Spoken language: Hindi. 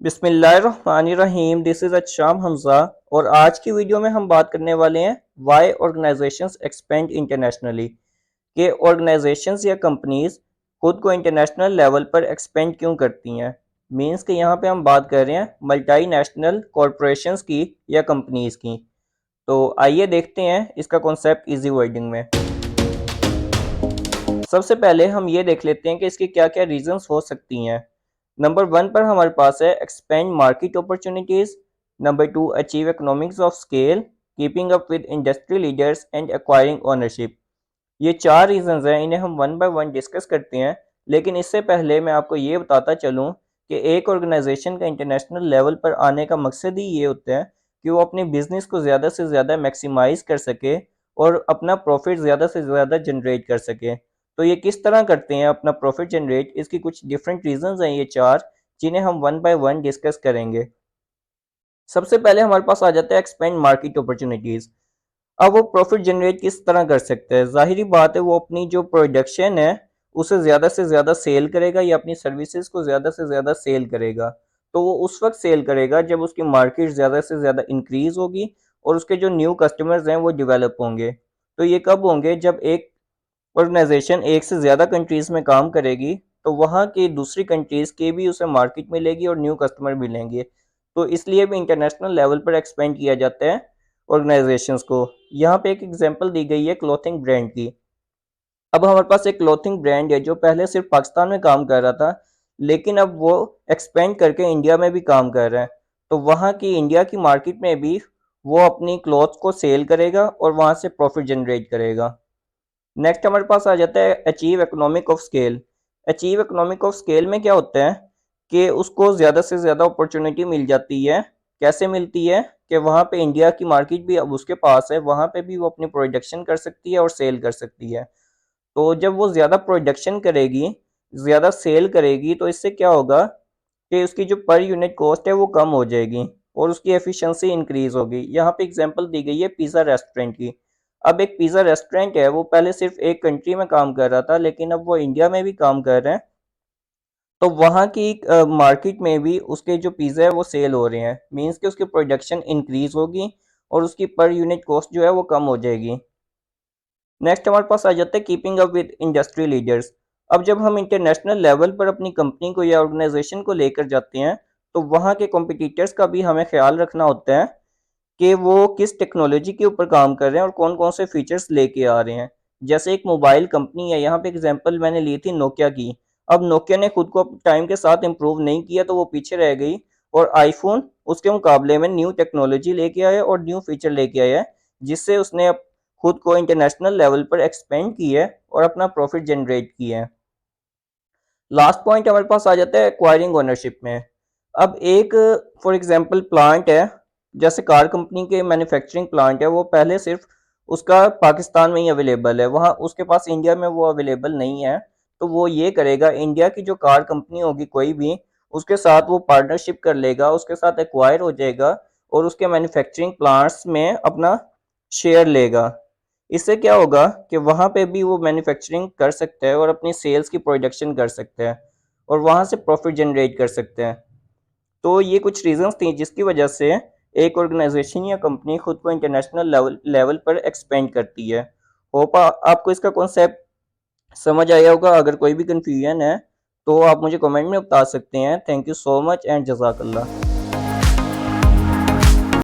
बिस्मिल्लाहिर्रहमानिर्रहीम। दिस इज़ अच्शाम हमज़ा और आज की वीडियो में हम बात करने वाले हैं वाई ऑर्गेनाइजेशंस एक्सपेंड इंटरनेशनली कि ऑर्गेनाइजेशंस या कंपनीज खुद को इंटरनेशनल लेवल पर एक्सपेंड क्यों करती हैं। मींस कि यहाँ पे हम बात कर रहे हैं मल्टीनेशनल कॉरपोरेशंस की या कंपनीज की। तो आइए देखते हैं इसका कॉन्सेप्ट इजी वर्डिंग में। सबसे पहले हम ये देख लेते हैं कि इसकी क्या क्या रीजंस हो सकती हैं। नंबर वन पर हमारे पास है expand market opportunities. Number two achieve economics of scale, keeping up with industry leaders and acquiring ownership. ये चार रीजंस हैं, इन्हें हम वन बाय वन डिस्कस करते हैं। लेकिन इससे पहले मैं आपको ये बताता चलूँ कि एक ऑर्गेनाइजेशन का इंटरनेशनल लेवल पर आने का मकसद ही ये होता है कि वो अपने बिजनेस को ज़्यादा से ज़्यादा मैक्सिमाइज कर सके और अपना प्रॉफिट ज़्यादा से ज़्यादा जनरेट कर सके। तो ये किस तरह करते हैं अपना प्रॉफिट जनरेट, इसकी कुछ डिफरेंट रीजंस हैं ये चार, जिन्हें हम वन बाय वन डिस्कस करेंगे। सबसे पहले हमारे पास आ जाता है एक्सपेंड मार्केट अपॉर्चुनिटीज़। अब वो प्रॉफिट जनरेट किस तरह कर सकता है? ज़ाहिरी बात है वो अपनी जो प्रोडक्शन है उसे ज़्यादा से ज़्यादा सेल करेगा या अपनी सर्विसेज को ज़्यादा से ज़्यादा सेल करेगा। तो वो उस वक्त सेल करेगा जब उसकी मार्केट ज़्यादा से ज़्यादा इंक्रीज़ होगी और उसके जो न्यू कस्टमर्स हैं वो डेवलप होंगे। तो ये कब होंगे? जब एक ऑर्गेनाइजेशन एक से ज़्यादा कंट्रीज़ में काम करेगी तो वहाँ की दूसरी कंट्रीज़ के भी उसे मार्केट मिलेगी और न्यू कस्टमर मिलेंगे। तो इसलिए भी इंटरनेशनल लेवल पर एक्सपेंड किया जाता है ऑर्गेनाइजेशंस को। यहाँ पे एक एग्जांपल दी गई है क्लॉथिंग ब्रांड की। अब हमारे पास एक क्लॉथिंग ब्रांड है जो पहले सिर्फ पाकिस्तान में काम कर रहा था, लेकिन अब वो एक्सपेंड करके इंडिया में भी काम कर रहा है। तो वहाँ की इंडिया की मार्केट में भी वो अपनी क्लॉथ्स को सेल करेगा और वहाँ से प्रॉफिट जनरेट करेगा। नेक्स्ट हमारे पास आ जाता है achieve economic of scale. Achieve economic of scale में क्या होता है कि उसको ज़्यादा से ज़्यादा अपॉर्चुनिटी मिल जाती है। कैसे मिलती है? कि वहाँ पे इंडिया की मार्केट भी अब उसके पास है, वहाँ पे भी वो अपनी प्रोडक्शन कर सकती है और सेल कर सकती है। तो जब वो ज़्यादा प्रोडक्शन करेगी, ज़्यादा सेल करेगी, तो इससे क्या होगा कि उसकी जो पर यूनिट कॉस्ट है वो कम हो जाएगी और उसकी एफिशिएंसी इंक्रीज होगी। यहाँ पे एग्जांपल दी गई है पिज़्ज़ा रेस्टोरेंट की। अब एक पिज़्ज़ा रेस्टोरेंट है, वो पहले सिर्फ एक कंट्री में काम कर रहा था, लेकिन अब वो इंडिया में भी काम कर रहे हैं। तो वहाँ की मार्केट में भी उसके जो पिज़्ज़ा है वो सेल हो रहे हैं। मीन्स कि उसकी प्रोडक्शन इंक्रीज होगी और उसकी पर यूनिट कॉस्ट जो है वो कम हो जाएगी। नेक्स्ट हमारे पास आ जाता है keeping up with industry leaders. अब जब हम इंटरनेशनल लेवल पर अपनी कंपनी को या ऑर्गेनाइजेशन को लेकर जाते हैं तो वहाँ के कॉम्पिटिटर्स का भी हमें ख्याल रखना होता है कि वो किस टेक्नोलॉजी के ऊपर काम कर रहे हैं और कौन कौन से फीचर्स लेके आ रहे हैं। जैसे एक मोबाइल कंपनी है, यहाँ पे एग्जांपल मैंने ली थी नोकिया की। अब नोकिया ने खुद को टाइम के साथ इम्प्रूव नहीं किया तो वो पीछे रह गई और आईफोन उसके मुकाबले में न्यू टेक्नोलॉजी लेके आया और न्यू फीचर लेके आया है, जिससे उसने खुद को इंटरनेशनल लेवल पर एक्सपेंड की है और अपना प्रॉफिट जनरेट किया है। लास्ट पॉइंट हमारे पास आ जाता है एक्वायरिंग ओनरशिप में। अब एक फॉर एग्जांपल प्लांट है, जैसे कार कंपनी के मैन्युफैक्चरिंग प्लांट है, वो पहले सिर्फ उसका पाकिस्तान में ही अवेलेबल है, वहाँ उसके पास इंडिया में वो अवेलेबल नहीं है। तो वो ये करेगा, इंडिया की जो कार कंपनी होगी कोई भी, उसके साथ वो पार्टनरशिप कर लेगा, उसके साथ एक्वायर हो जाएगा और उसके मैन्युफैक्चरिंग प्लांट्स में अपना शेयर लेगा। इससे क्या होगा कि वहाँ पे भी वो मैन्युफैक्चरिंग कर सकता है और अपनी सेल्स की प्रोडक्शन कर सकता है और वहाँ से प्रॉफिट जनरेट कर सकते हैं। तो ये कुछ रीजंस थी जिसकी वजह से एक ऑर्गेनाइजेशन या कंपनी खुद को इंटरनेशनल लेवल लेवल पर एक्सपेंड करती है। होप आपको इसका कॉन्सेप्ट समझ आया होगा। अगर कोई भी कंफ्यूजन है तो आप मुझे कमेंट में बता सकते हैं। Thank you so much and जज़ाकल्लाह।